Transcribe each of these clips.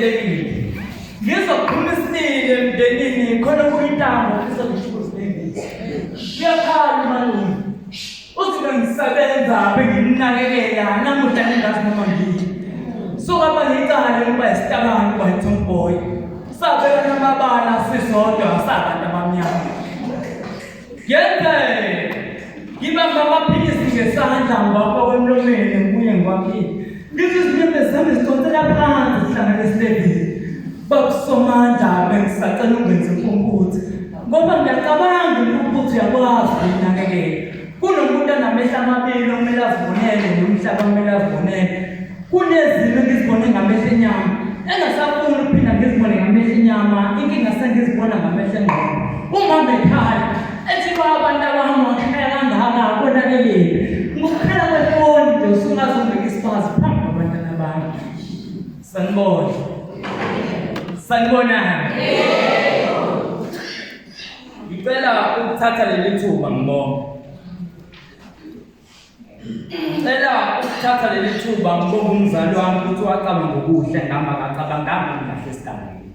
uhlelekile. Ngizophuma isibili emndenini khona kuyintambo ofisa ukushukuzibengisa. Ngiyakhala malume. Uthi ngisebenza benginakekela namuhla ngingazi noma ngiyini. Suka bangicala ukuba isitabane kuba iTomboy. Sabela namabala sisodwa sabantu abamnyama. Yenzele ngibamba amaphilisi ngesandla ngibapha kwemlomeni ngibuye ngiwaphile. Ngizizinto zami zidonsela phansi zihlangane esitebhini. Babusomandla bengisacela ungenze impumputhe. Ngoba ngiyacabanga impumputhe uyakwazi ukunakekela. Kunomuntu anamehla amabili okumele azibonele nomhlaba okumele azibonele. Kunezimo engizibone ngamehlo enyama. Engasafuni ukuphinda ngizibone ngamehlo enyama. Inkinga sengizibona ngamehlo engqondo. Uma bekhaya ethi abantu abami wakhaya kangaka konakelele. Ngokuphela kwefoni nje usungazongeka isifazi phambi kwabantwana bami. Sanibona. Sanibona. Ngicela ukuthatha leli thuba ngibonge. Ngicela ukuthatha leli thuba ngibonge umzali wami ukuthi wacabanga ngokuhle ngami akacabanganga kahle esigabeni.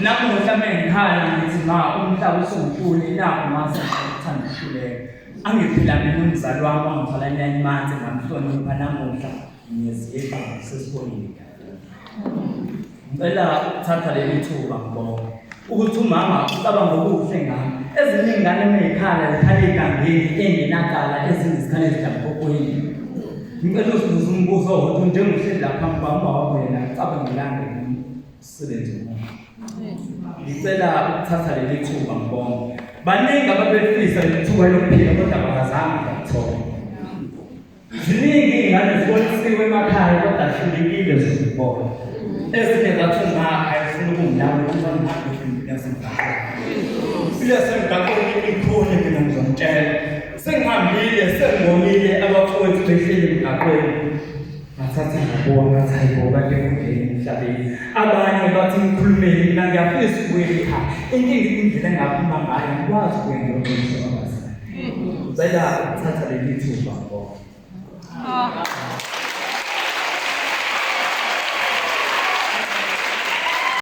Namuhla mengikhala ngithi umhlaba usungihlule lapho mase ngithanda ukuhluleka. Angiphila mina umzali wami wangithola imanzi ngamhlonipha namuhla ngiyeziyeka sesibonile. Ngicela ukuthatha leli thuba ngibonge ukuthi umama ucabanga ngokuhle ngami. Ezinye ingane meyikhala zikhala egangeni engenacala ezinesikhala ezidabukweni. Ngicela usibuze umbuzo wodwa njengohleli lapha ngibamba wakho yena cabangilanga umsebenzi wami. Ngicela ukuthatha leli thuba ngibonge. Baningi ababefisa leli thuba lokuphila kodwa abazange bakuthola. Ziningi ingane zibonisiwe emakhaya kodwa ahlulekile zikubona. Ezinye zathi emakhaya zifuna ukungilawula ukuthi ngihambe yasemgaqweni. Yasemgaqweni ikhona mina ngizomtshela. Sengihambile sengibonile abafowethu behleli emgaqweni. Bathatha ngabona ngathi hayibo kade kungena emhlabeni. Abanye bathi ngikhulumele mina ngiyafisa ukuya ekhaya. Inkinga indlela engaphuma ngayo ngikwazi ukwenza lokho. Ngicela ukuthatha leli thuba ngibonge.